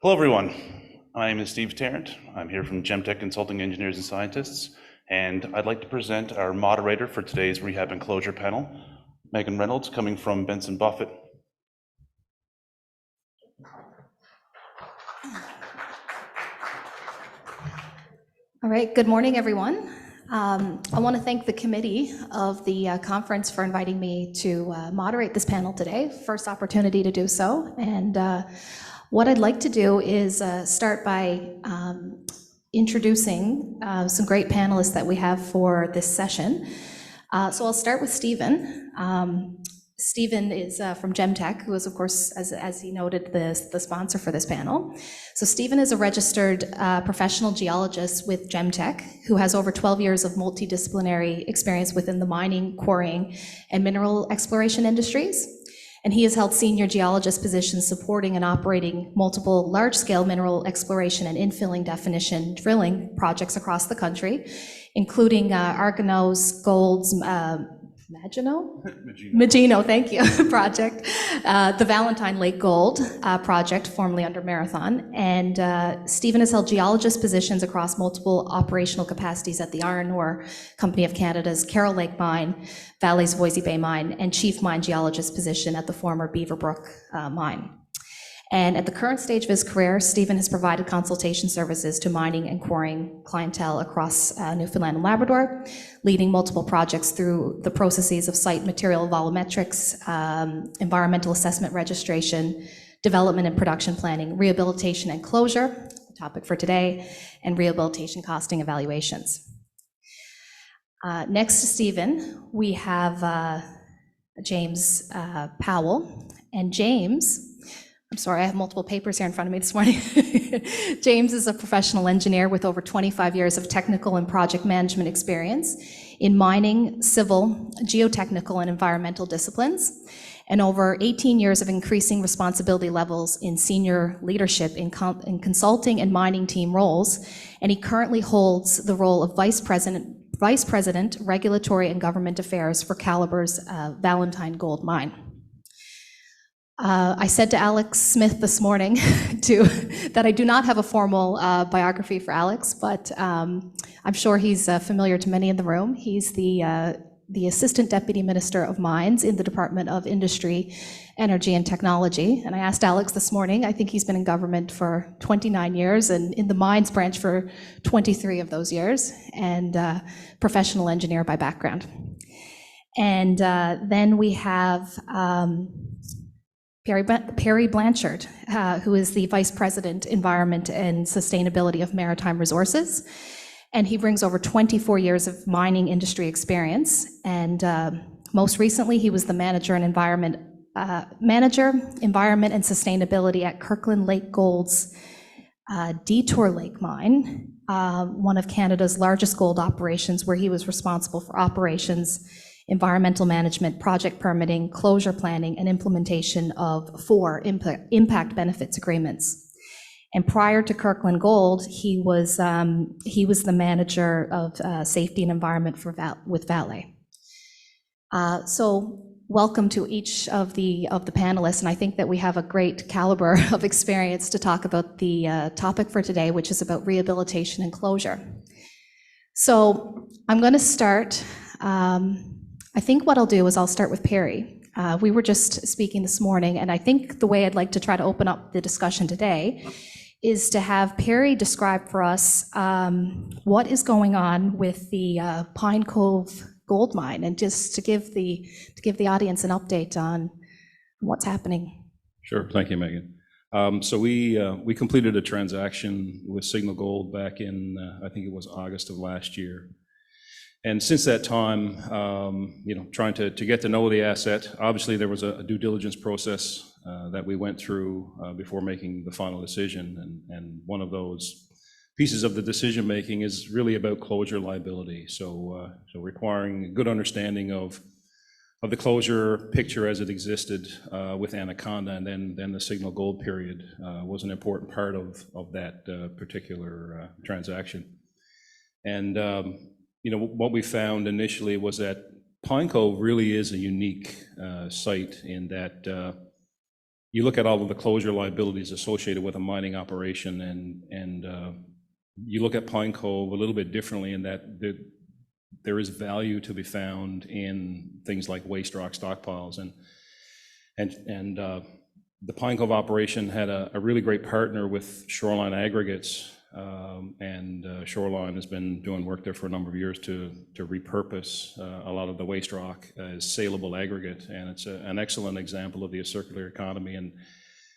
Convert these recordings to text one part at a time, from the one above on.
Hello, everyone. My name is Steve Tarrant. I'm here from Gemtec Consulting Engineers and Scientists, and I'd like to present our moderator for today's Rehab and Closure panel, Megan Reynolds, coming from Benson Buffett. All right, good morning, everyone. I want to thank the committee of the conference for inviting me to moderate this panel today. First opportunity to do so. And what I'd like to do is start by introducing some great panelists that we have for this session. So I'll start with Stephen. Stephen is from Gemtec, who is, of course, as he noted, the sponsor for this panel. So Stephen is a registered professional geologist with Gemtec, who has over 12 years of multidisciplinary experience within the mining, quarrying, and mineral exploration industries. And he has held senior geologist positions supporting and operating multiple large-scale mineral exploration and infilling definition drilling projects across the country, including Argonaut's, Gold's, Magino, thank you, project, the Valentine Lake Gold project, formerly under Marathon. And Stephen has held geologist positions across multiple operational capacities at the Iron Ore Company of Canada's Carroll Lake Mine, Valley's Voisey Bay Mine, and chief mine geologist position at the former Beaverbrook Mine. And at the current stage of his career, Stephen has provided consultation services to mining and quarrying clientele across Newfoundland and Labrador, leading multiple projects through the processes of site material volumetrics, environmental assessment registration, development and production planning, rehabilitation and closure, the topic for today, and rehabilitation costing evaluations. Next to Stephen, we have James Powell. And James, I'm sorry, I have multiple papers here in front of me this morning. James is a professional engineer with over 25 years of technical and project management experience in mining, civil, geotechnical, and environmental disciplines, and over 18 years of increasing responsibility levels in senior leadership in consulting and mining team roles. And he currently holds the role of Vice President, Regulatory and Government Affairs for Calibre's Valentine Gold Mine. I said to Alex Smith this morning that I do not have a formal biography for Alex, but I'm sure he's familiar to many in the room. He's the Assistant Deputy Minister of Mines in the Department of Industry, Energy and Technology. And I asked Alex this morning, I think he's been in government for 29 years and in the mines branch for 23 of those years, and professional engineer by background. And then we have Perry Blanchard, who is the Vice President, Environment and Sustainability of Maritime Resources. And he brings over 24 years of mining industry experience. And most recently, he was the Manager, Environment and Sustainability at Kirkland Lake Gold's Detour Lake Mine, one of Canada's largest gold operations, where he was responsible for operations, environmental management, project permitting, closure planning, and implementation of 4 impact benefits agreements. And prior to Kirkland Gold, he was the manager of safety and environment with Vale. So welcome to each of the panelists, and I think that we have a great caliber of experience to talk about the topic for today, which is about rehabilitation and closure. So I'm going to start. I think what I'll do is I'll start with Perry. We were just speaking this morning, and I think the way I'd like to try to open up the discussion today is to have Perry describe for us what is going on with the Pine Cove gold mine, and just to give the audience an update on what's happening. Sure, thank you, Megan. So we completed a transaction with Signal Gold back in I think it was August of last year. And since that time, trying to get to know the asset, obviously there was a due diligence process that we went through before making the final decision. And one of those pieces of the decision making is really about closure liability. So requiring a good understanding of the closure picture as it existed with Anaconda, and then the Signal Gold period was an important part of that particular transaction. And what we found initially was that Pine Cove really is a unique site in that you look at all of the closure liabilities associated with a mining operation, and you look at Pine Cove a little bit differently in that there is value to be found in things like waste rock stockpiles, and the Pine Cove operation had a really great partner with Shoreline Aggregates, and Shoreline has been doing work there for a number of years to repurpose a lot of the waste rock as saleable aggregate, and it's an excellent example of the circular economy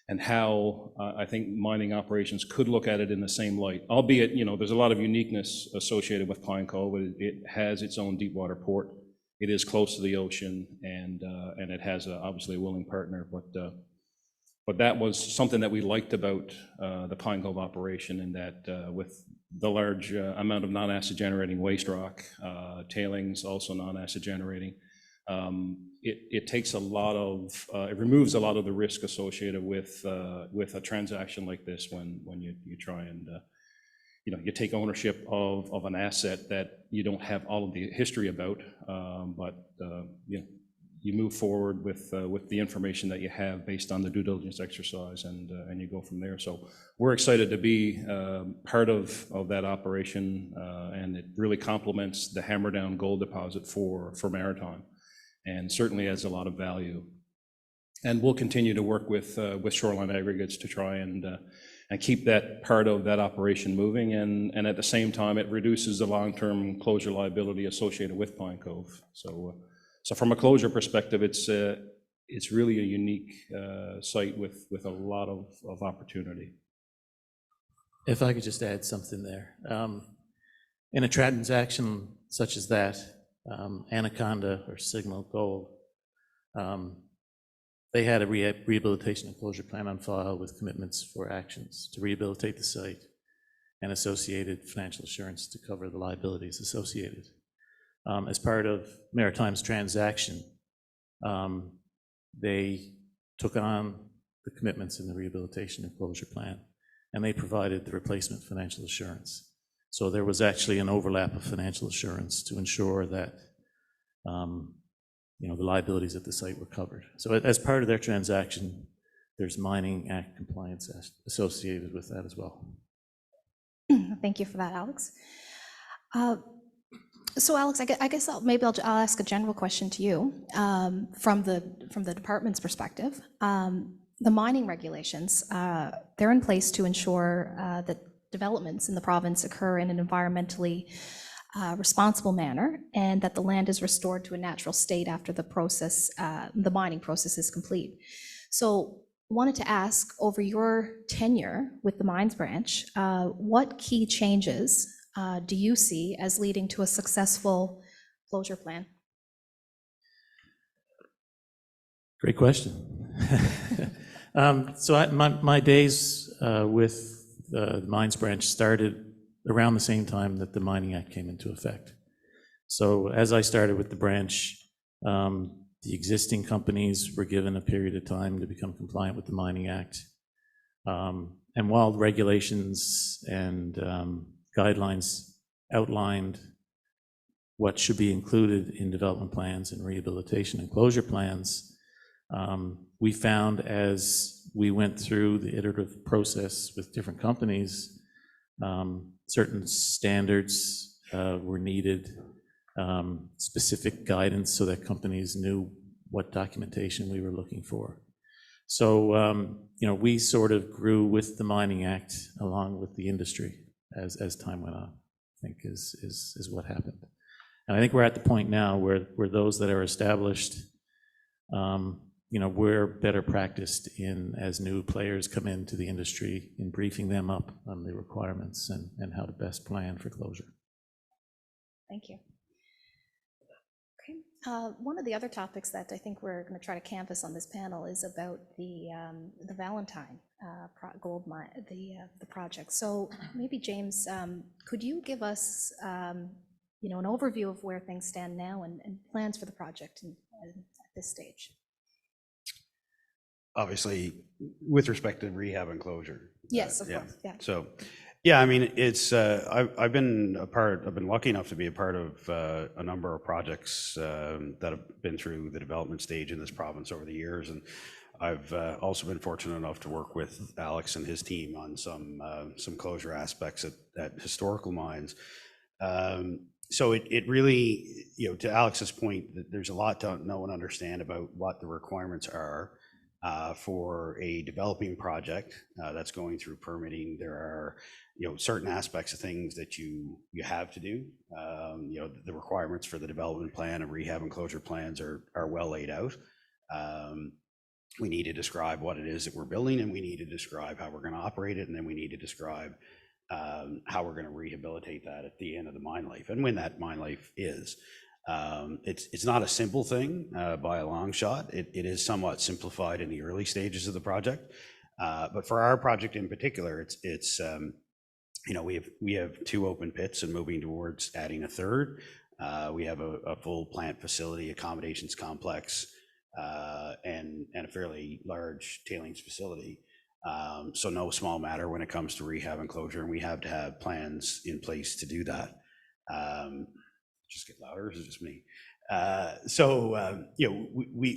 and how I think mining operations could look at it in the same light, albeit, there's a lot of uniqueness associated with Pine Cove. It has its own deep water port. It is close to the ocean, and it has obviously a willing partner, but that was something that we liked about the Pine Cove operation, in that with the large amount of non-acid generating waste rock, tailings also non-acid generating, it takes a lot of, it removes a lot of the risk associated with a transaction like this when you try and, you take ownership of an asset that you don't have all of the history about, but you move forward with the information that you have based on the due diligence exercise, and you go from there. So we're excited to be part of that operation, and it really complements the Hammerdown gold deposit for Maritime, and certainly adds a lot of value. And we'll continue to work with Shoreline Aggregates to try and keep that part of that operation moving, and at the same time, it reduces the long-term closure liability associated with Pine Cove. So from a closure perspective, it's really a unique site with a lot of opportunity. If I could just add something there. In a transaction such as that, Anaconda or Signal Gold, they had a rehabilitation and closure plan on file with commitments for actions to rehabilitate the site and associated financial assurance to cover the liabilities associated. As part of Maritime's transaction, they took on the commitments in the rehabilitation and closure plan, and they provided the replacement financial assurance. So there was actually an overlap of financial assurance to ensure that the liabilities at the site were covered. So as part of their transaction, there's Mining Act compliance associated with that as well. Thank you for that, Alex. So Alex, I guess I'll ask a general question to you from the department's perspective. The mining regulations, they're in place to ensure that developments in the province occur in an environmentally responsible manner, and that the land is restored to a natural state after the mining process is complete. So wanted to ask, over your tenure with the mines branch, what key changes do you see as leading to a successful closure plan? Great question. So my days with the mines branch started around the same time that the Mining Act came into effect. So as I started with the branch, the existing companies were given a period of time to become compliant with the Mining Act. And while regulations and guidelines outlined what should be included in development plans and rehabilitation and closure plans, we found as we went through the iterative process with different companies, certain standards were needed, specific guidance so that companies knew what documentation we were looking for. So, we sort of grew with the Mining Act along with the industry as time went on, I think is what happened. And I think we're at the point now where those that are established, we're better practiced in, as new players come into the industry, in briefing them up on the requirements and how to best plan for closure. Thank you. Okay. One of the other topics that I think we're going to try to canvass on this panel is about the Valentine gold mine, the project. So maybe James, could you give us an overview of where things stand now and plans for the project at this stage? Obviously, with respect to rehab and closure. Yes, of course. Yeah. So, yeah, I mean, it's I've been lucky enough to be a part of a number of projects that have been through the development stage in this province over the years, and I've also been fortunate enough to work with Alex and his team on some closure aspects at historical mines. So it really, to Alex's point, there's a lot to know and understand about what the requirements are for a developing project that's going through permitting. There are, certain aspects of things that you have to do. The requirements for the development plan and rehab and closure plans are well laid out. We need to describe what it is that we're building, and we need to describe how we're going to operate it, and then we need to describe how we're going to rehabilitate that at the end of the mine life, and when that mine life is. It's not a simple thing by a long shot. It is somewhat simplified in the early stages of the project, but for our project in particular, it's we have 2 open pits and moving towards adding a third. We have a full plant facility, accommodations complex, and a fairly large tailings facility. So no small matter when it comes to rehab and closure, and we have to have plans in place to do that. Just get louder, or is it just me?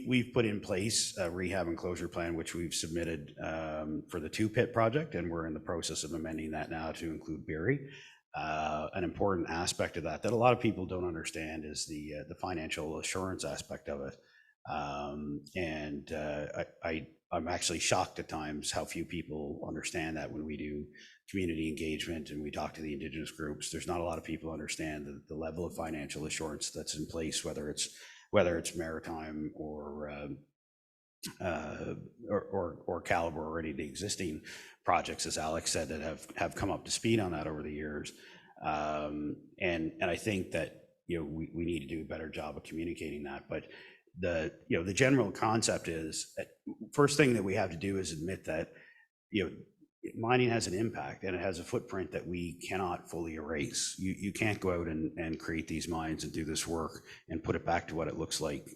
We've put in place a rehab and closure plan, which we've submitted for the 2-pit project, and we're in the process of amending that now to include Berry. An important aspect of that a lot of people don't understand is the financial assurance aspect of it. I'm actually shocked at times how few people understand that when we do community engagement and we talk to the Indigenous groups. There's not a lot of people understand the level of financial assurance that's in place, whether it's Maritime or Calibre or any of the existing projects, as Alex said, that have come up to speed on that over the years. And I think that we need to do a better job of communicating that. But the general concept is that first thing that we have to do is admit that mining has an impact, and it has a footprint that we cannot fully erase. You can't go out and create these mines and do this work and put it back to what it looks like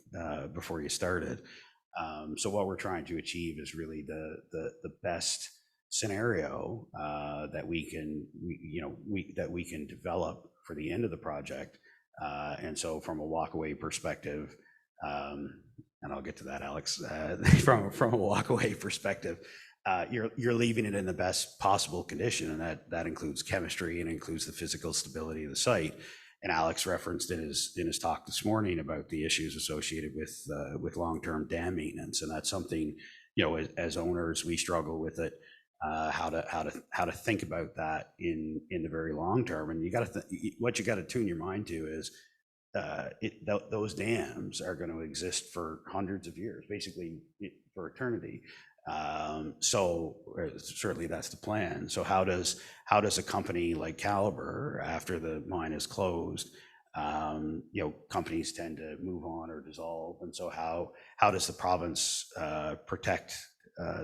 before you started. So what we're trying to achieve is really the best scenario that we can develop for the end of the project. And so from a walkaway perspective, and I'll get to that, Alex, from a walkaway perspective, you're leaving it in the best possible condition, and that includes chemistry and includes the physical stability of the site. And Alex referenced in his talk this morning about the issues associated with long-term dam maintenance, and that's something as owners we struggle with it. How to think about that in the very long term, and what you got to tune your mind to is those dams are going to exist for hundreds of years, basically for eternity. So certainly that's the plan. So how does a company like Calibre, after the mine is closed, companies tend to move on or dissolve, and so how does the province protect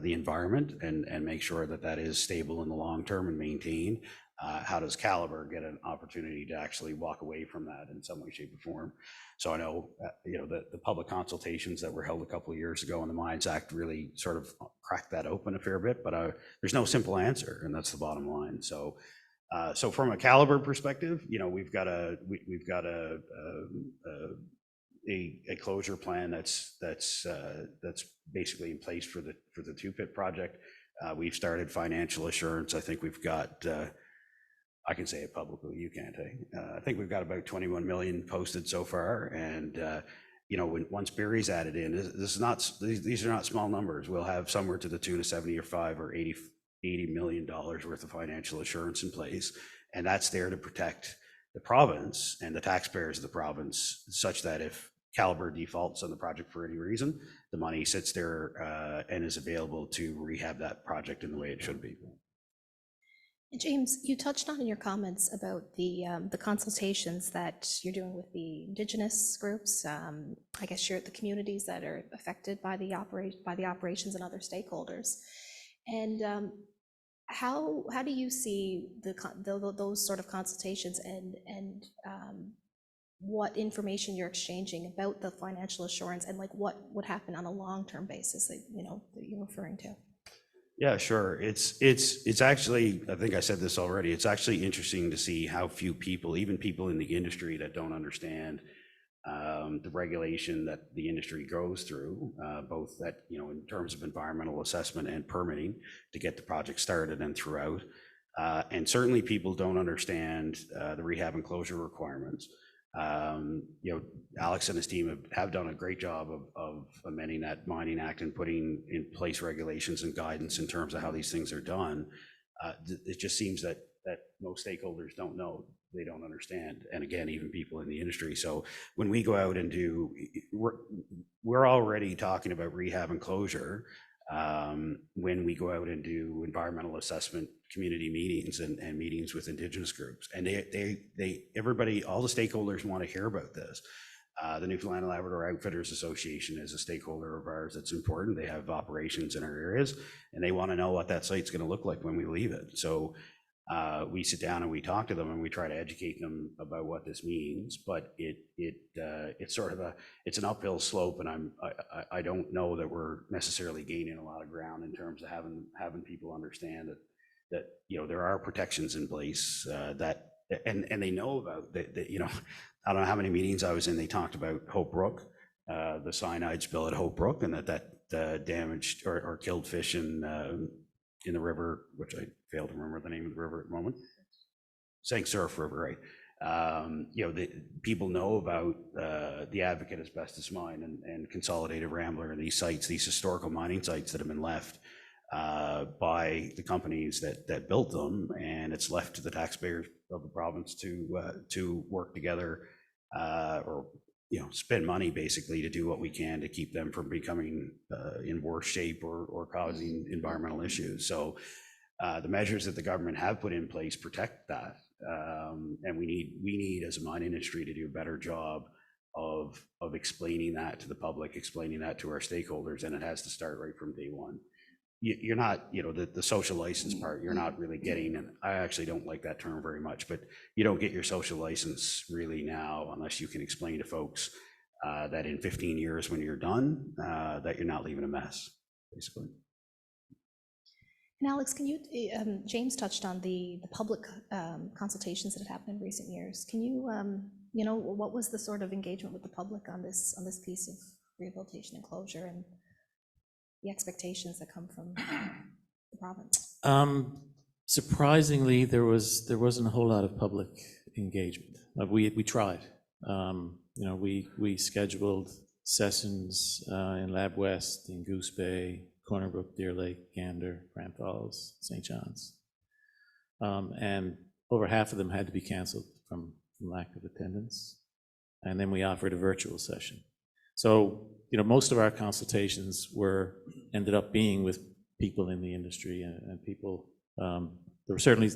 the environment and make sure that is stable in the long term and maintained? How does Calibre get an opportunity to actually walk away from that in some way, shape, or form? So I know, the public consultations that were held a couple of years ago in the Mines Act really sort of cracked that open a fair bit, but there's no simple answer, and that's the bottom line. So from a Calibre perspective, we've got a closure plan that's basically in place for the 2-pit project. We've started financial assurance. I think we've got. I can say it publicly, you can't. I think we've got about 21 million posted so far, and once Berry's added in, these are not small numbers. We'll have somewhere to the tune of 75 or 80 million dollars worth of financial assurance in place, and that's there to protect the province and the taxpayers of the province, such that if Calibre defaults on the project for any reason, the money sits there and is available to rehab that project in the way it should be. James, you touched on in your comments about the consultations that you're doing with the Indigenous groups. I guess you're at the communities that are affected by the operations and other stakeholders. And how do you see those sort of consultations and what information you're exchanging about the financial assurance, and like what would happen on a long-term basis that you're referring to? Yeah, sure. It's actually, I think I said this already, it's actually interesting to see how few people, even people in the industry that don't understand the regulation that the industry goes through, both that, in terms of environmental assessment and permitting to get the project started and throughout. And certainly people don't understand the rehab and closure requirements. Alex and his team have done a great job of amending that Mining Act and putting in place regulations and guidance in terms of how these things are done. It just seems that most stakeholders don't know, they don't understand, and again, even people in the industry. So when we go out and we're already talking about rehab and closure when we go out and do environmental assessment community meetings and meetings with Indigenous groups, and everybody, all the stakeholders want to hear about this. The Newfoundland and Labrador Outfitters Association is a stakeholder of ours that's important. They have operations in our areas, and they want to know what that site's going to look like when we leave it. So we sit down and we talk to them and we try to educate them about what this means. But it's sort of it's an uphill slope, and I don't know that we're necessarily gaining a lot of ground in terms of having people understand that there are protections in place that. And they know about that, I don't know how many meetings I was in, they talked about Hope Brook, the cyanide spill at Hope Brook, and that damaged or killed fish in the river, which I fail to remember the name of the river at the moment. St. Surf River, right? People know about the Advocate Asbestos Mine and Consolidated Rambler and these sites, these historical mining sites that have been left by the companies that built them, and it's left to the taxpayers of the province to work together or spend money basically to do what we can to keep them from becoming in worse shape or causing environmental issues. So the measures that the government have put in place protect that, and we need as a mining industry to do a better job of explaining that to the public, explaining that to our stakeholders, and it has to start right from day one. You're not, the social license part, you're not really getting, and I actually don't like that term very much, but you don't get your social license really now unless you can explain to folks that in 15 years when you're done, that you're not leaving a mess, basically. And Alex, can you, James touched on the public consultations that have happened in recent years. Can you, what was the sort of engagement with the public on this piece of rehabilitation and closure, and the expectations that come from the province? Surprisingly, there wasn't a whole lot of public engagement. We tried. We scheduled sessions in Lab West, in Goose Bay, Corner Brook, Deer Lake, Gander, Grand Falls, St. John's, and over half of them had to be canceled from lack of attendance. And then we offered a virtual session. So most of our consultations ended up being with people in the industry and people. There were certainly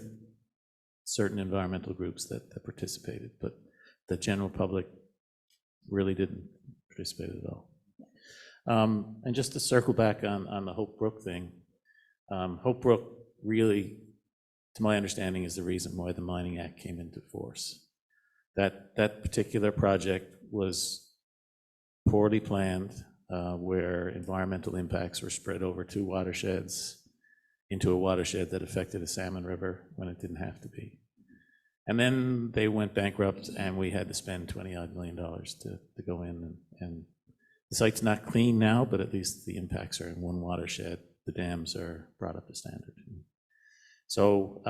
certain environmental groups that participated, but the general public really didn't participate at all. And just to circle back on the Hope Brook thing, Hope Brook really, to my understanding, is the reason why the Mining Act came into force. That particular project was poorly planned, where environmental impacts were spread over 2 watersheds into a watershed that affected a salmon river when it didn't have to be. And then they went bankrupt, and we had to spend $20-odd million to go in. And the site's not clean now, but at least the impacts are in 1 watershed. The dams are brought up to standard. So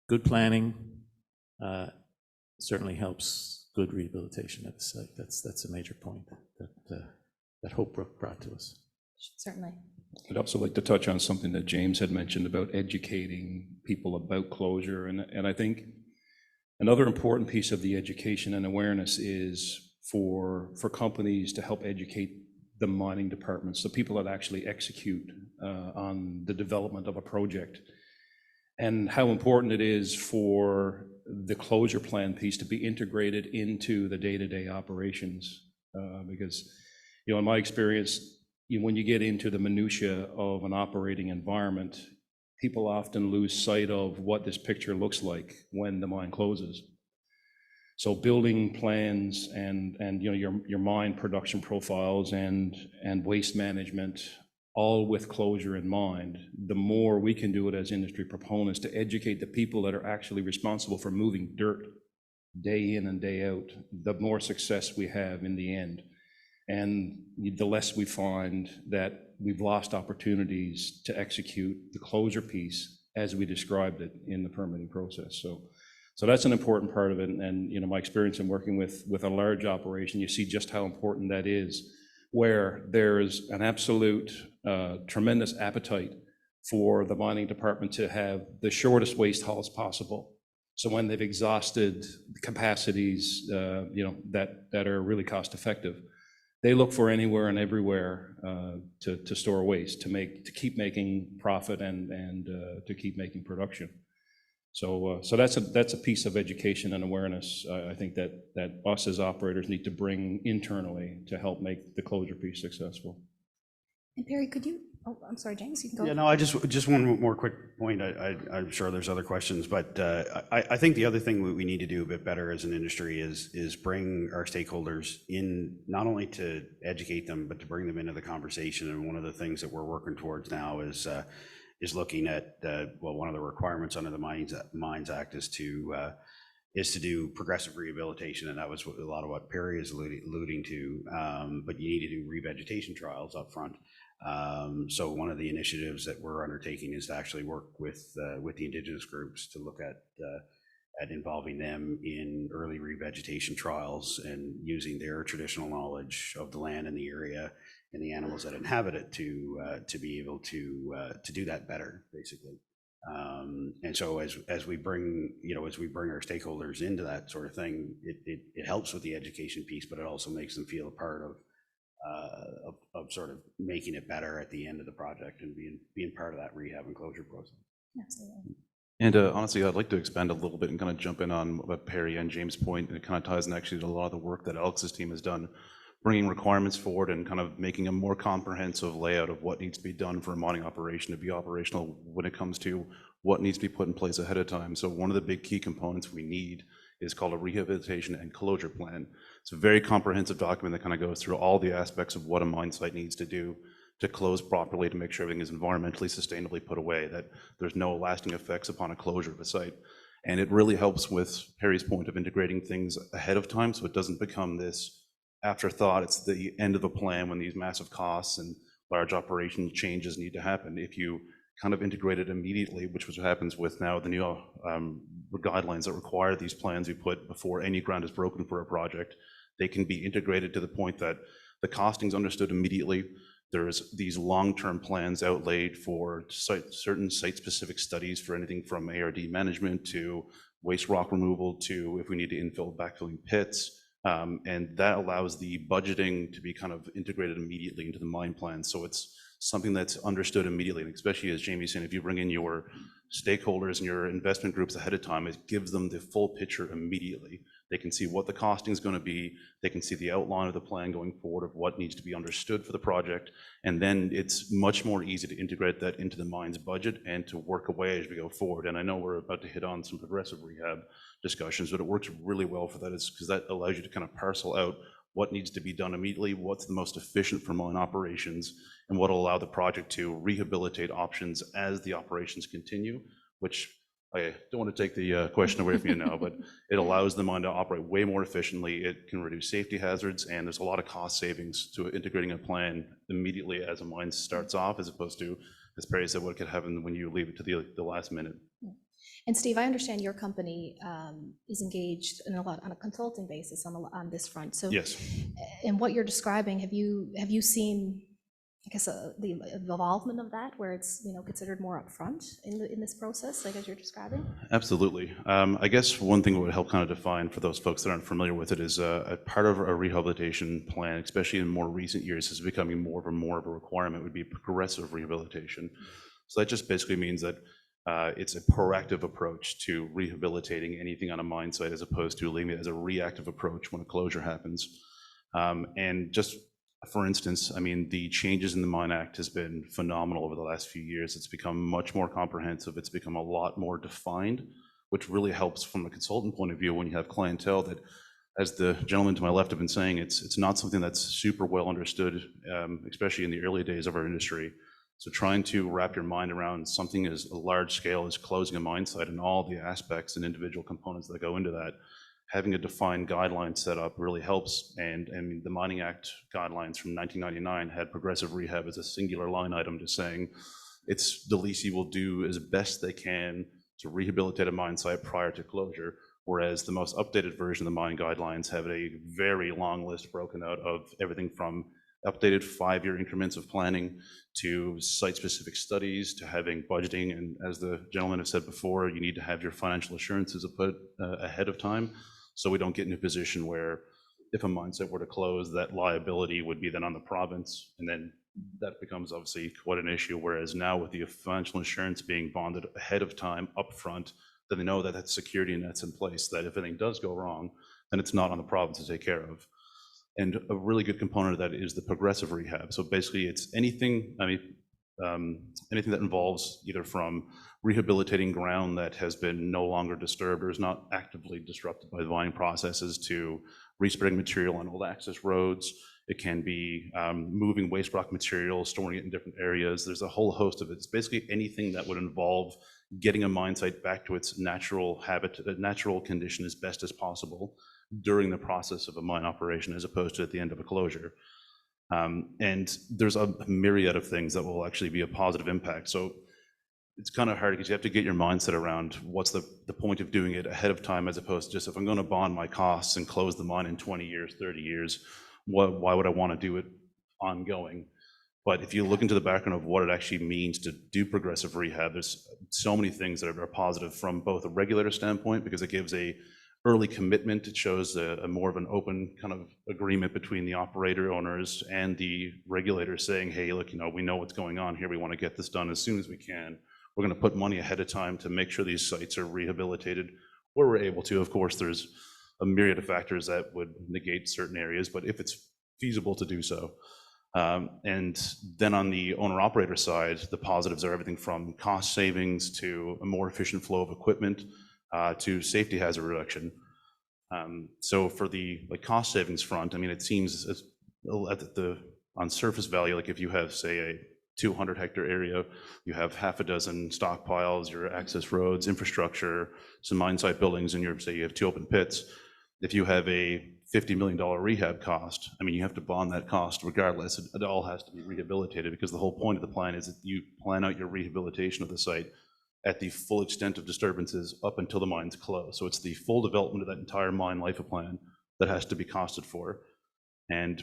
good planning certainly helps good rehabilitation at the site. That's a major point that Hope Brook brought to us. Certainly. I'd also like to touch on something that James had mentioned about educating people about closure. And I think another important piece of the education and awareness is for companies to help educate the mining departments, the people that actually execute on the development of a project, and how important it is for the closure plan piece to be integrated into the day-to-day operations. Because, in my experience, when you get into the minutia of an operating environment, people often lose sight of what this picture looks like when the mine closes. So building plans and your mine production profiles and waste management, all with closure in mind, the more we can do it as industry proponents to educate the people that are actually responsible for moving dirt day in and day out, the more success we have in the end. And the less we find that we've lost opportunities to execute the closure piece as we described it in the permitting process. So that's an important part of it. And you know, my experience in working with a large operation, you see just how important that is, where there's an absolute tremendous appetite for the mining department to have the shortest waste hauls possible. So when they've exhausted the capacities, you know, that are really cost effective, they look for anywhere and everywhere to store waste, to keep making profit and to keep making production. So that's a piece of education and awareness I think that us as operators need to bring internally to help make the closure piece successful. And Perry, could you, oh, I'm sorry, James, you can go. Yeah, no, I just one more quick point. I'm sure there's other questions, but I think the other thing we need to do a bit better as an industry is bring our stakeholders in, not only to educate them, but to bring them into the conversation. And one of the things that we're working towards now is looking at, well, one of the requirements under the Mines Act is to do progressive rehabilitation, and that was a lot of what Perry is alluding to. But you need to do revegetation trials up front. So one of the initiatives that we're undertaking is to actually work with the Indigenous groups to look at involving them in early revegetation trials and using their traditional knowledge of the land and the area and the animals that inhabit it to be able to do that better, basically. And so as we bring our stakeholders into that sort of thing, it helps with the education piece, but it also makes them feel a part of sort of making it better at the end of the project and being part of that rehab and closure process. Absolutely. And honestly, I'd like to expand a little bit and kind of jump in on what Perry and James' point, and it kind of ties in actually to a lot of the work that Alex's team has done, bringing requirements forward and kind of making a more comprehensive layout of what needs to be done for a mining operation to be operational when it comes to what needs to be put in place ahead of time. So one of the big key components we need is called a rehabilitation and closure plan. It's a very comprehensive document that kind of goes through all the aspects of what a mine site needs to do to close properly, to make sure everything is environmentally sustainably put away, that there's no lasting effects upon a closure of a site. And it really helps with Perry's point of integrating things ahead of time, so it doesn't become this afterthought. It's the end of a plan when these massive costs and large operation changes need to happen. If you kind of integrate it immediately, which is what happens with now the new guidelines that require these plans you put before any ground is broken for a project, they can be integrated to the point that the costing's understood immediately. There's these long-term plans outlaid for certain site-specific studies for anything from ARD management to waste rock removal to if we need to backfilling pits. And that allows the budgeting to be kind of integrated immediately into the mine plan. So it's something that's understood immediately, and especially as Jamie's saying, if you bring in your stakeholders and your investment groups ahead of time, it gives them the full picture immediately. They can see what the costing is going to be. They can see the outline of the plan going forward of what needs to be understood for the project. And then it's much more easy to integrate that into the mine's budget and to work away as we go forward. And I know we're about to hit on some progressive rehab discussions, but it works really well for that, is because that allows you to kind of parcel out what needs to be done immediately, what's the most efficient for mine operations, and what will allow the project to rehabilitate options as the operations continue, which I don't want to take the question away from you now, but it allows the mine to operate way more efficiently. It can reduce safety hazards, and there's a lot of cost savings to integrating a plan immediately as a mine starts off, as opposed to, as Perry said, what could happen when you leave it to the last minute. And Steve, I understand your company is engaged in a lot on a consulting basis on this front. So Yes. in what you're describing, have you seen, I guess, the involvement of that, where it's considered more upfront in this process, like as you're describing? Absolutely. I guess one thing that would help kind of define for those folks that aren't familiar with it is a part of a rehabilitation plan, especially in more recent years, is becoming more of a requirement, would be progressive rehabilitation. So that just basically means that it's a proactive approach to rehabilitating anything on a mine site, as opposed to leaving it as a reactive approach when a closure happens. And just for instance, I mean, the changes in the Mine Act has been phenomenal over the last few years. It's become much more comprehensive. It's become a lot more defined, which really helps from a consultant point of view when you have clientele that, as the gentleman to my left have been saying, it's not something that's super well understood, especially in the early days of our industry. So trying to wrap your mind around something as large scale as closing a mine site and all the aspects and individual components that go into that having a defined guideline set up really helps. And the Mining Act guidelines from 1999 had progressive rehab as a singular line item, just saying it's the leasee will do as best they can to rehabilitate a mine site prior to closure, whereas the most updated version of the mine guidelines have a very long list broken out of everything from updated 5-year increments of planning to site-specific studies to having budgeting. And as the gentleman has said before, you need to have your financial assurances put ahead of time, so we don't get in a position where if a mine site were to close, that liability would be then on the province, and then that becomes obviously quite an issue. Whereas now with the financial insurance being bonded ahead of time upfront, then they know that that security net's in place, that if anything does go wrong, then it's not on the province to take care of. And a really good component of that is the progressive rehab. So basically it's anything, anything that involves either from rehabilitating ground that has been no longer disturbed or is not actively disrupted by the mining processes, to respreading material on old access roads. It can be moving waste rock material, storing it in different areas. There's a whole host of it. It's basically anything that would involve getting a mine site back to its natural natural condition as best as possible during the process of a mine operation, as opposed to at the end of a closure. And there's a myriad of things that will actually be a positive impact. So it's kind of hard because you have to get your mindset around what's the point of doing it ahead of time, as opposed to just, if I'm going to bond my costs and close the mine in 20 years, 30 years, why would I want to do it ongoing? But if you look into the background of what it actually means to do progressive rehab, there's so many things that are positive from both a regulator standpoint, because it gives a early commitment. It shows a more of an open kind of agreement between the operator owners and the regulators, saying, hey, look, we know what's going on here. We want to get this done as soon as we can. We're going to put money ahead of time to make sure these sites are rehabilitated where we're able to. Of course, there's a myriad of factors that would negate certain areas, but if it's feasible to do so. And then on the owner-operator side, the positives are everything from cost savings to a more efficient flow of equipment to safety hazard reduction. So for the cost savings front, it seems on surface value, like if you have, say, a 200-hectare area, you have half a dozen stockpiles, your access roads, infrastructure, some mine site buildings, and say you have 2 open pits. If you have a $50 million rehab cost, you have to bond that cost regardless. It all has to be rehabilitated, because the whole point of the plan is that you plan out your rehabilitation of the site at the full extent of disturbances up until the mine's closed. So it's the full development of that entire mine life of plan that has to be costed for. And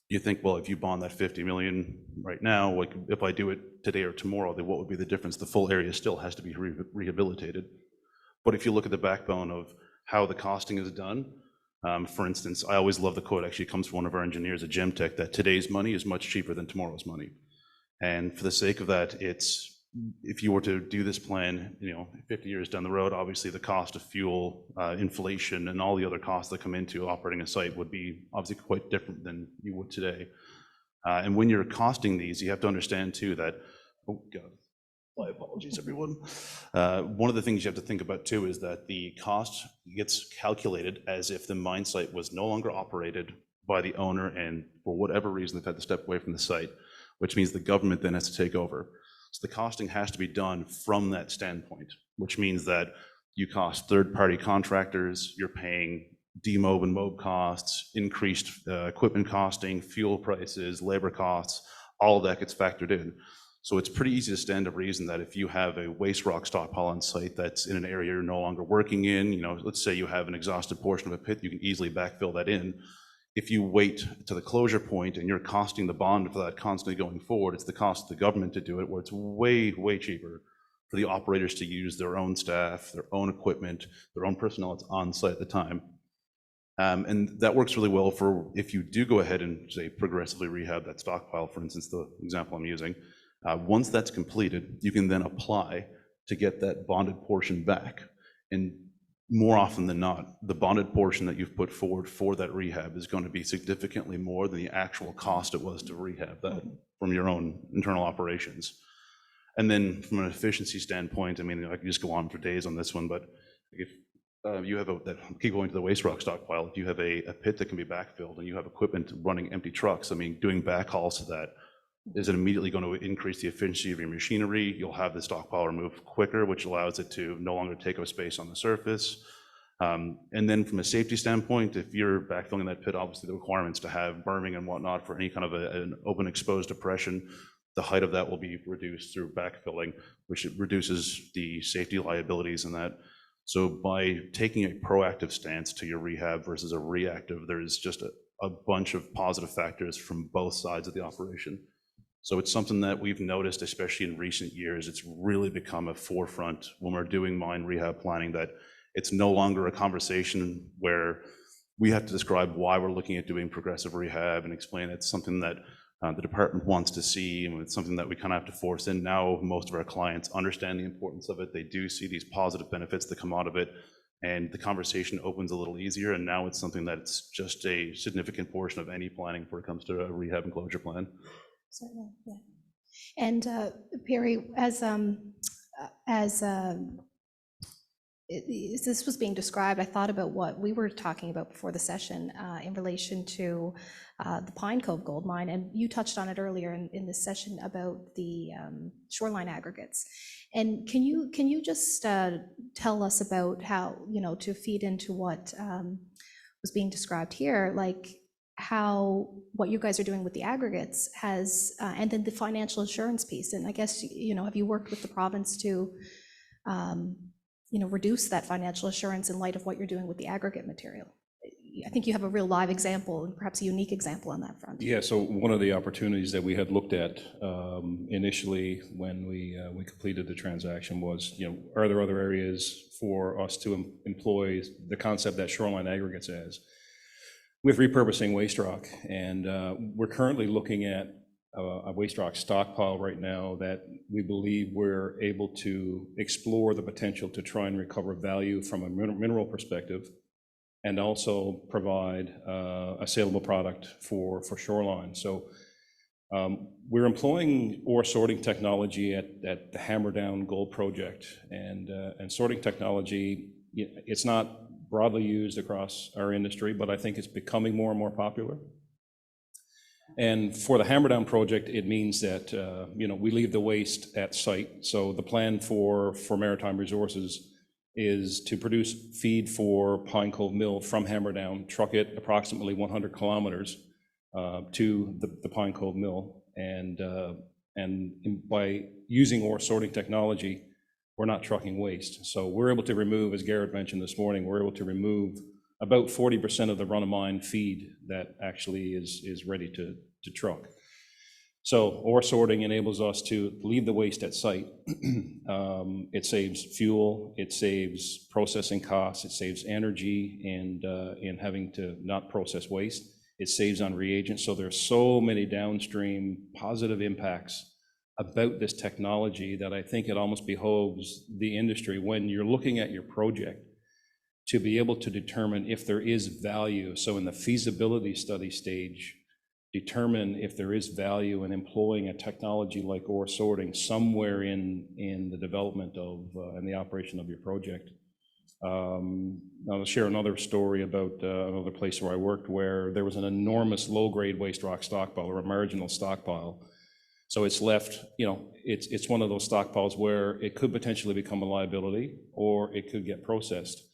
you think, well, if you bond that 50 million right now, like if I do it today or tomorrow, then what would be the difference? The full area still has to be rehabilitated. But if you look at the backbone of how the costing is done, for instance, I always love the quote, actually comes from one of our engineers at Gemtec, that today's money is much cheaper than tomorrow's money. And for the sake of that, if you were to do this plan, 50 years down the road, obviously the cost of fuel, inflation, and all the other costs that come into operating a site would be obviously quite different than you would today. And when you're costing these, you have to understand too that, oh God, my apologies, everyone. One of the things you have to think about too is that the cost gets calculated as if the mine site was no longer operated by the owner, and for whatever reason they've had to step away from the site, which means the government then has to take over. So the costing has to be done from that standpoint, which means that you cost third-party contractors, you're paying demob and mob costs, increased equipment costing, fuel prices, labor costs, all of that gets factored in. So it's pretty easy to stand to reason that if you have a waste rock stockpile on site that's in an area you're no longer working in, let's say you have an exhausted portion of a pit, you can easily backfill that in. If you wait to the closure point and you're costing the bond for that constantly going forward, it's the cost of the government to do it, where it's way, way cheaper for the operators to use their own staff, their own equipment, their own personnel that's on site at the time. And that works really well for if you do go ahead and, say, progressively rehab that stockpile, for instance, the example I'm using. Once that's completed, you can then apply to get that bonded portion back. And more often than not, the bonded portion that you've put forward for that rehab is going to be significantly more than the actual cost it was to rehab that from your own internal operations. And then from an efficiency standpoint, I could just go on for days on this one, but if you have keep going to the waste rock stockpile, if you have a pit that can be backfilled and you have equipment running empty trucks, doing backhauls to that is it immediately going to increase the efficiency of your machinery. You'll have the stockpile removed quicker, which allows it to no longer take up space on the surface. And then from a safety standpoint, if you're backfilling that pit, obviously the requirements to have berming and whatnot for any kind of an open exposed depression, the height of that will be reduced through backfilling, which reduces the safety liabilities in that. So by taking a proactive stance to your rehab versus a reactive, there's just a bunch of positive factors from both sides of the operation. So it's something that we've noticed, especially in recent years. It's really become a forefront when we're doing mine rehab planning, that it's no longer a conversation where we have to describe why we're looking at doing progressive rehab and explain it's something that the department wants to see, and it's something that we kind of have to force in. Now most of our clients understand the importance of it. They do see these positive benefits that come out of it, and the conversation opens a little easier, and now it's something that's just a significant portion of any planning when it comes to a rehab and closure plan. Certainly, yeah. And Perry, as this was being described, I thought about what we were talking about before the session in relation to the Pine Cove gold mine, and you touched on it earlier in this session about the shoreline aggregates. And can you just tell us about how, to feed into what was being described here, like how what you guys are doing with the aggregates has, and then the financial assurance piece, and I guess, have you worked with the province to reduce that financial assurance in light of what you're doing with the aggregate material? I think you have a real live example and perhaps a unique example on that front. Yeah, so one of the opportunities that we had looked at initially when we completed the transaction was, are there other areas for us to employ the concept that shoreline aggregates as with repurposing waste rock? And we're currently looking at a waste rock stockpile right now that we believe we're able to explore the potential to try and recover value from a mineral perspective, and also provide a saleable product for shoreline. So we're employing ore sorting technology at the Hammerdown Gold Project, and sorting technology, it's not broadly used across our industry, but I think it's becoming more and more popular. And for the Hammerdown project, it means that we leave the waste at site. So the plan for Maritime Resources is to produce feed for Pine Cove Mill from Hammerdown, truck it approximately 100 kilometers to the Pine Cove Mill, and by using ore sorting technology, we're not trucking waste. So we're able to remove, as Garrett mentioned this morning, we're able to remove about 40% of the run-of-mine feed that actually is ready to truck. So ore sorting enables us to leave the waste at site. It saves fuel, it saves processing costs, it saves energy in having to not process waste. It saves on reagents. So there's so many downstream positive impacts about this technology that I think it almost behoves the industry, when you're looking at your project, to be able to determine if there is value. So in the feasibility study stage, determine if there is value in employing a technology like ore sorting somewhere in the development of and the operation of your project. I'll share another story about another place where I worked, where there was an enormous low-grade waste rock stockpile, or a marginal stockpile. So it's left, it's one of those stockpiles where it could potentially become a liability, or it could get processed.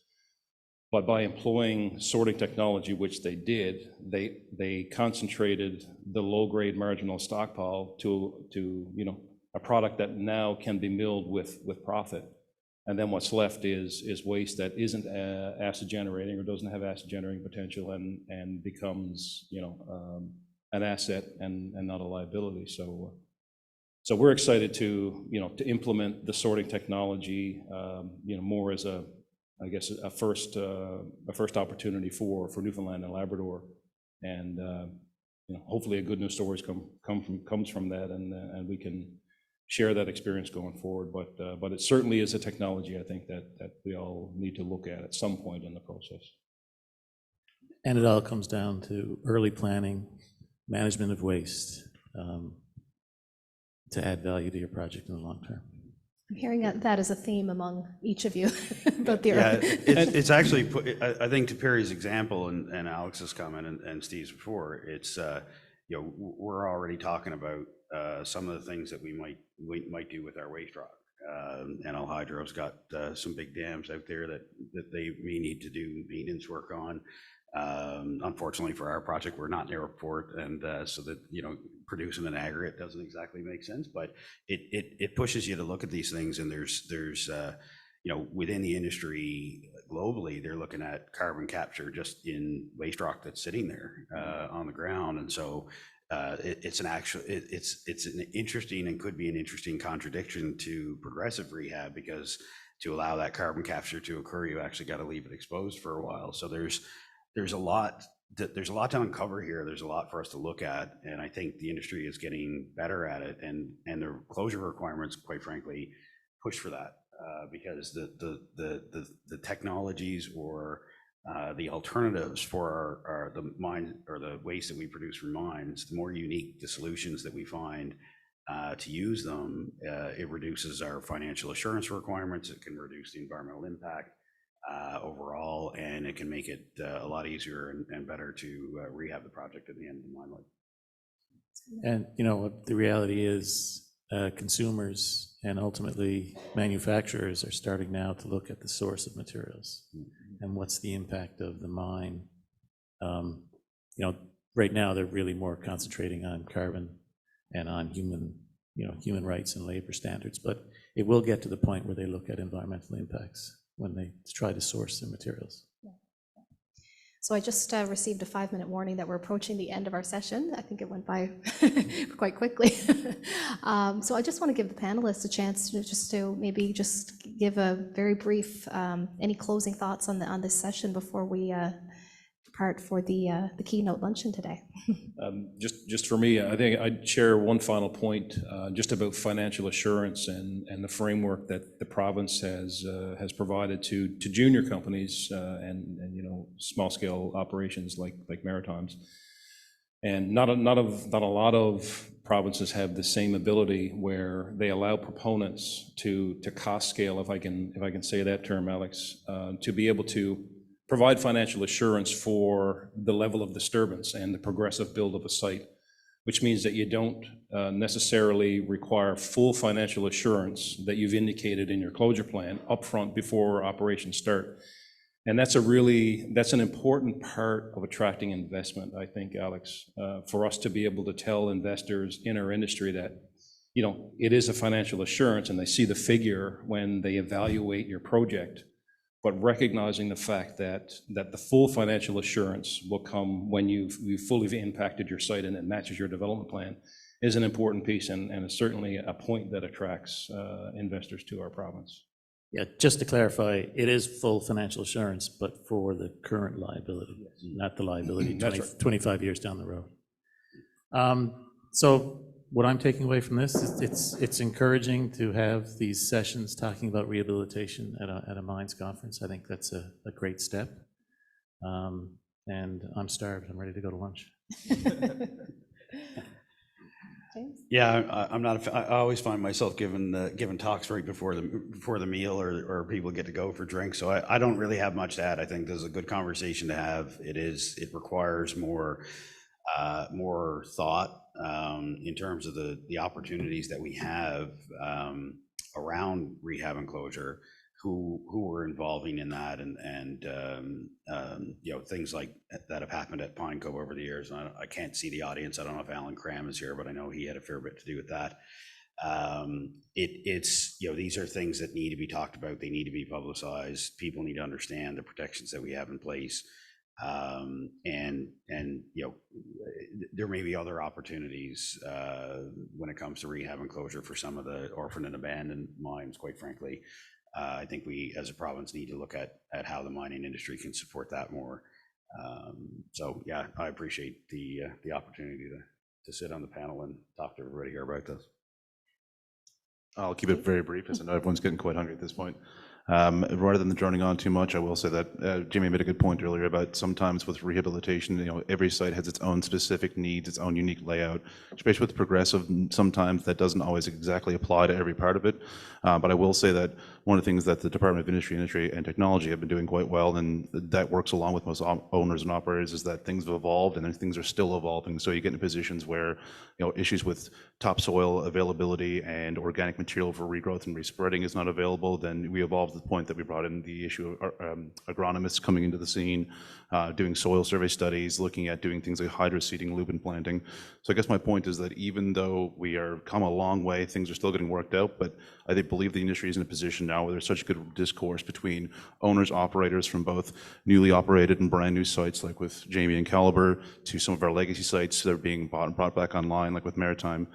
But by employing sorting technology, which they did, they concentrated the low-grade marginal stockpile to a product that now can be milled with profit. And then what's left is waste that isn't acid generating or doesn't have acid generating potential, and becomes an asset and not a liability. So we're excited to implement the sorting technology more as a first opportunity for Newfoundland and Labrador, and hopefully a good news stories comes from that, and we can share that experience going forward. But it certainly is a technology, I think, that we all need to look at some point in the process. And it all comes down to early planning, management of waste, to add value to your project in the long term. I'm hearing that as a theme among each of you. About the it's actually, I think, to Perry's example and Alex's comment and Steve's before, it's we're already talking about some of the things that we might do with our waste rock. NL Hydro's got some big dams out there that they may need to do maintenance work on. Unfortunately for our project, we're not near a port, and so that, you know, producing an aggregate doesn't exactly make sense, but it pushes you to look at these things, and there's you know, within the industry globally, they're looking at carbon capture just in waste rock that's sitting there on the ground. And so it's an interesting and could be an interesting contradiction to progressive rehab, because to allow that carbon capture to occur, you actually got to leave it exposed for a while. So there's a lot to uncover here. There's a lot for us to look at, and I think the industry is getting better at it, and the closure requirements, quite frankly, push for that. Because the technologies or the alternatives for the mine or the waste that we produce from mines, the more unique the solutions that we find to use them, it reduces our financial assurance requirements. It can reduce the environmental impact overall, and it can make it a lot easier and better to rehab the project at the end of the mine life. And, you know, the reality is consumers and ultimately manufacturers are starting now to look at the source of materials and what's the impact of the mine. You know, right now they're really more concentrating on carbon and on human rights and labor standards, but it will get to the point where they look at environmental impacts when they try to source their materials. So I just received a 5-minute warning that we're approaching the end of our session. I think it went by quite quickly. So I just want to give the panelists a chance to maybe just give a very brief, any closing thoughts on this session before we depart for the keynote luncheon today. Just for me, I think I'd share one final point just about financial assurance and the framework that the province has provided to junior companies and you know, small scale operations like Maritime's. And not a lot of provinces have the same ability where they allow proponents to cost scale, if I can say that term, Alex, to be able to provide financial assurance for the level of disturbance and the progressive build of a site, which means that you don't necessarily require full financial assurance that you've indicated in your closure plan upfront before operations start. And that's an important part of attracting investment, I think, Alex, for us to be able to tell investors in our industry that, you know, it is a financial assurance and they see the figure when they evaluate your project, but recognizing the fact that the full financial assurance will come when you've fully impacted your site and it matches your development plan is an important piece, and is certainly a point that attracts investors to our province. Yeah, just to clarify, it is full financial assurance, but for the current liability, not the liability 25 years down the road. So what I'm taking away from this is it's encouraging to have these sessions talking about rehabilitation at a mines conference. I think that's a great step. And I'm starved. I'm ready to go to lunch. Yeah, I'm not. I always find myself giving talks right before the meal, or people get to go for drinks. So I don't really have much to add. I think this is a good conversation to have. It requires more thought in terms of the opportunities that we have around rehab and closure, who we're involving in that, and you know, things like that have happened at Pine Cove over the years. And I can't see the audience. I don't know if Alan Cram is here, but I know he had a fair bit to do with that. It's, you know, these are things that need to be talked about. They need to be publicized. People need to understand the protections that we have in place. And you know, there may be other opportunities when it comes to rehab and closure for some of the orphaned and abandoned mines, quite frankly. I think we as a province need to look at how the mining industry can support that more. So yeah, I appreciate the opportunity to sit on the panel and talk to everybody here about this. I'll keep it very brief, as I know everyone's getting quite hungry at this point. Rather than droning on too much, I will say that Jimmy made a good point earlier about sometimes with rehabilitation, every site has its own specific needs, its own unique layout. Especially with progressive, sometimes that doesn't always exactly apply to every part of it. But I will say that one of the things that the Department of Industry and Technology have been doing quite well, and that works along with most owners and operators, is that things have evolved and things are still evolving. So you get into positions where issues with topsoil availability and organic material for regrowth and respreading is not available. Then we evolved to the point that we brought in the issue of agronomists coming into the scene, doing soil survey studies, looking at doing things like hydroseeding, lupin planting. So I guess my point is that even though we are come a long way, things are still getting worked out, but I believe the industry is in a position now where there's such good discourse between owners, operators from both newly operated and brand new sites like with Jamie and Calibre to some of our legacy sites that are being bought and brought back online like with Maritime.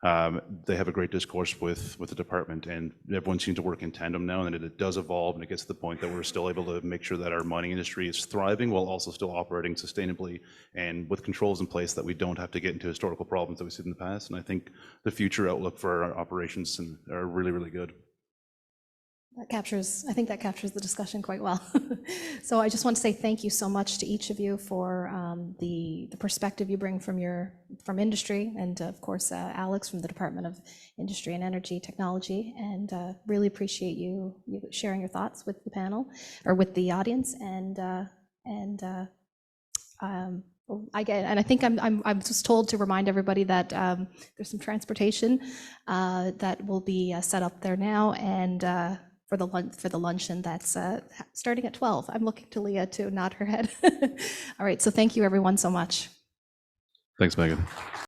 They have a great discourse with the department, and everyone seems to work in tandem now, and it does evolve, and it gets to the point that we're still able to make sure that our mining industry is thriving while also still operating sustainably and with controls in place that we don't have to get into historical problems that we've seen in the past. And I think the future outlook for our operations are really, really good. I think that captures the discussion quite well. So I just want to say thank you so much to each of you for the perspective you bring from industry, and of course Alex from the Department of Industry and Energy Technology, and really appreciate you sharing your thoughts with the panel or with the audience. And I think I'm just told to remind everybody that there's some transportation that will be set up there now, and for the luncheon that's starting at 12. I'm looking to Leah to nod her head. All right, so thank you everyone so much. Thanks, Megan.